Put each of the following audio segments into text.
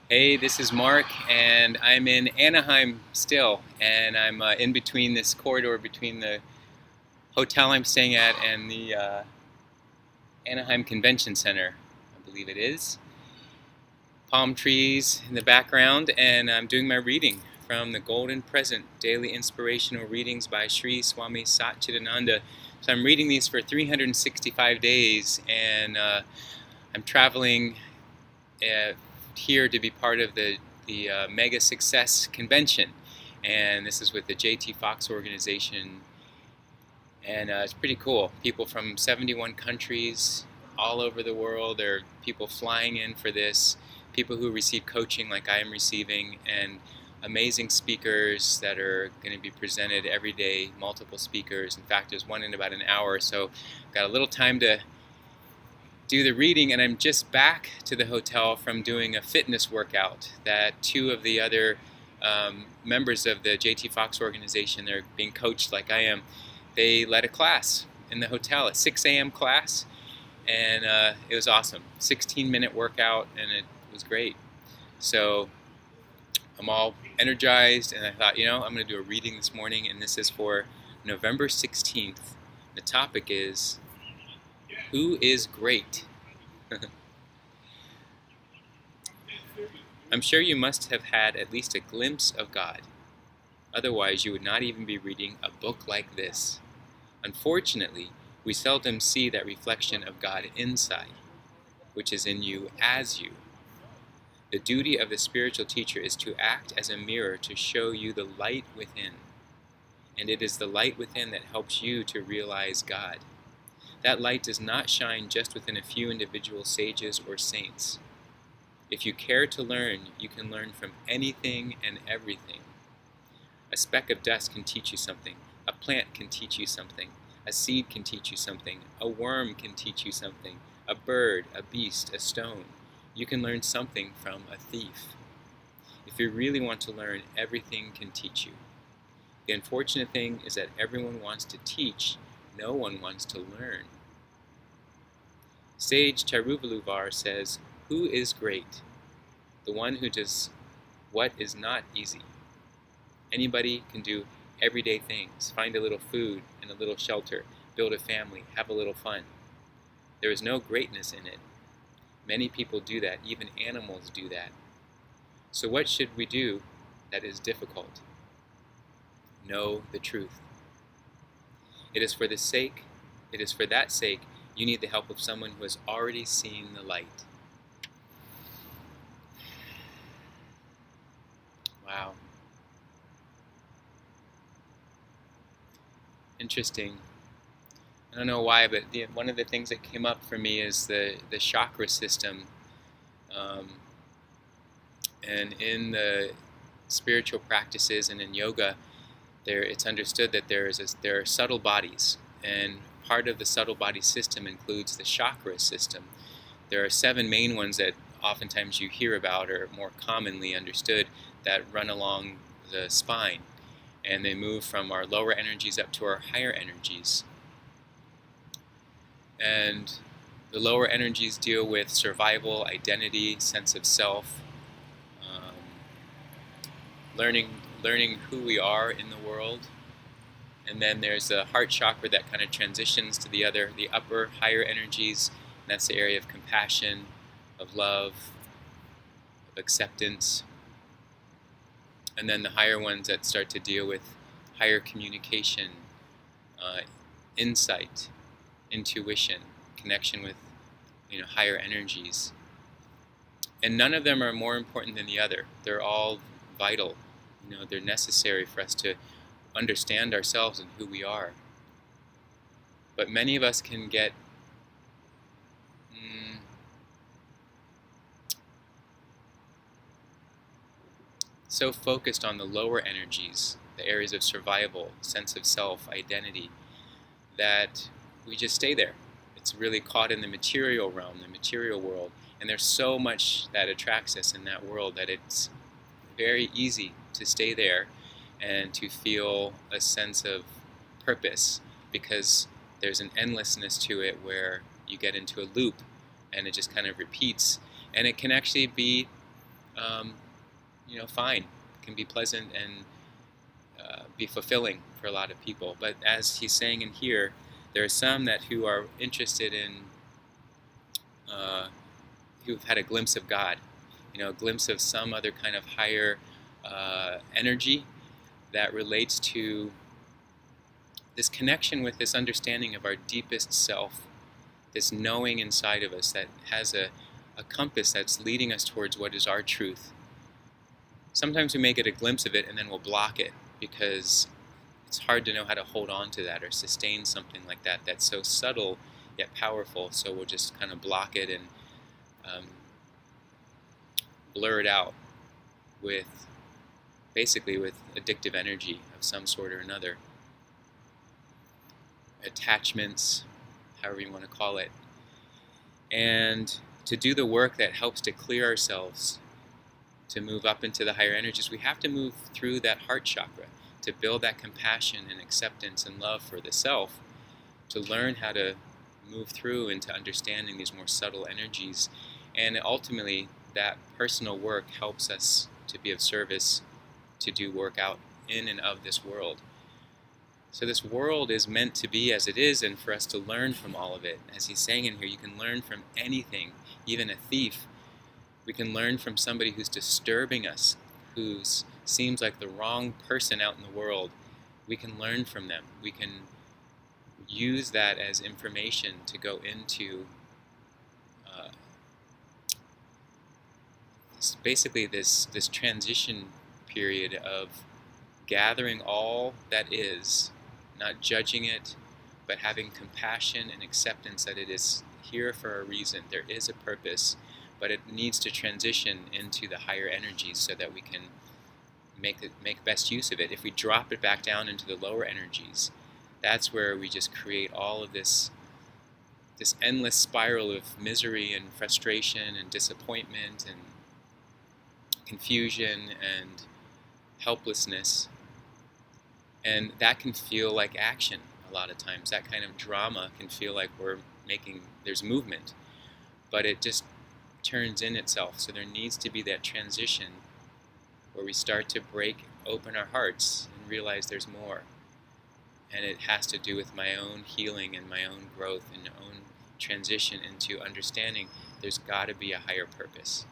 Hey, this is Mark, and I'm in Anaheim still, and I'm in between this corridor between the hotel I'm staying at and the Anaheim Convention Center, I believe it is. Palm trees in the background, and I'm doing my reading from the Golden Present Daily Inspirational Readings by Sri Swami Satchidananda. So I'm reading these for 365 days, and I'm traveling uh, here to be part of the Mega Success Convention, and this is with the J.T. Fox organization, and it's pretty cool. People from 71 countries all over the world. There are people flying in for this, people who receive coaching like I am receiving, and amazing speakers that are going to be presented every day, multiple speakers. In fact, there's one in about an hour, so I've got a little time to do the reading, and I'm just back to the hotel from doing a fitness workout that two of the other members of the JT Fox organization, they're being coached like I am, they led a class in the hotel, a 6 a.m. class, and it was awesome. 16-minute workout, and it was great. So I'm all energized, and I thought, I'm going to do a reading this morning, and this is for November 16th. The topic is, who is great? I'm sure you must have had at least a glimpse of God. Otherwise, you would not even be reading a book like this. Unfortunately, we seldom see that reflection of God inside, which is in you as you. The duty of the spiritual teacher is to act as a mirror to show you the light within. And it is the light within that helps you to realize God. That light does not shine just within a few individual sages or saints. If you care to learn, you can learn from anything and everything. A speck of dust can teach you something. A plant can teach you something. A seed can teach you something. A worm can teach you something. A bird, a beast, a stone. You can learn something from a thief. If you really want to learn, everything can teach you. The unfortunate thing is that everyone wants to teach, no one wants to learn. Sage Charuvaluvar says, "Who is great? The one who does what is not easy." Anybody can do everyday things, find a little food and a little shelter, build a family, have a little fun. There is no greatness in it. Many people do that, even animals do that. So what should we do that is difficult? Know the truth. It is for that sake, you need the help of someone who has already seen the light. Wow. Interesting. I don't know why, but one of the things that came up for me is the chakra system. Um, and in the spiritual practices and in yoga, it's understood that there are subtle bodies, and part of the subtle body system includes the chakra system. There are 7 main ones that oftentimes you hear about or more commonly understood that run along the spine, and they move from our lower energies up to our higher energies. And the lower energies deal with survival, identity, sense of self, um, learning who we are in the world. And then there's the heart chakra that kind of transitions to the upper, higher energies. And that's the area of compassion, of love, of acceptance. And then the higher ones that start to deal with higher communication, insight, intuition, connection with higher energies. And none of them are more important than the other. They're all vital. They're necessary for us to understand ourselves and who we are. But many of us can get so focused on the lower energies, the areas of survival, sense of self, identity, that we just stay there. It's really caught in the material realm, the material world. And there's so much that attracts us in that world that it's very easy to stay there and to feel a sense of purpose, because there's an endlessness to it where you get into a loop and it just kind of repeats. And it can actually be fine, can be pleasant and be fulfilling for a lot of people. But as he's saying in here, there are some who are interested in, who've had a glimpse of God, a glimpse of some other kind of higher energy that relates to this connection with this understanding of our deepest self, this knowing inside of us that has a compass that's leading us towards what is our truth. Sometimes we may get a glimpse of it and then we'll block it because it's hard to know how to hold on to that or sustain something like that that's so subtle yet powerful. So we'll just kind of block it and blur it out with addictive energy of some sort or another. Attachments, however you want to call it. And to do the work that helps to clear ourselves, to move up into the higher energies, we have to move through that heart chakra to build that compassion and acceptance and love for the self, to learn how to move through into understanding these more subtle energies. And ultimately, that personal work helps us to be of service, to do work out in and of this world. So this world is meant to be as it is, and for us to learn from all of it. As he's saying in here, you can learn from anything, even a thief. We can learn from somebody who's disturbing us, who seems like the wrong person out in the world. We can learn from them. We can use that as information to go into basically this transition period of gathering all that is, not judging it, but having compassion and acceptance that it is here for a reason. There is a purpose, but it needs to transition into the higher energies so that we can make best use of it. If we drop it back down into the lower energies, that's where we just create all of this endless spiral of misery and frustration and disappointment and confusion and helplessness. And that can feel like action a lot of times. That kind of drama can feel like there's movement, but it just turns in itself. So there needs to be that transition where we start to break open our hearts and realize there's more. And it has to do with my own healing and my own growth and my own transition into understanding there's got to be a higher purpose.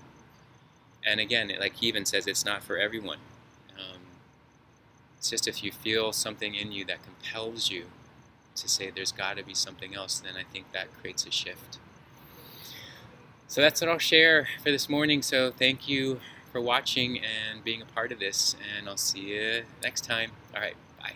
And again, like he even says, it's not for everyone. It's just if you feel something in you that compels you to say there's got to be something else, then I think that creates a shift. So that's what I'll share for this morning. So thank you for watching and being a part of this, and I'll see you next time. All right, bye.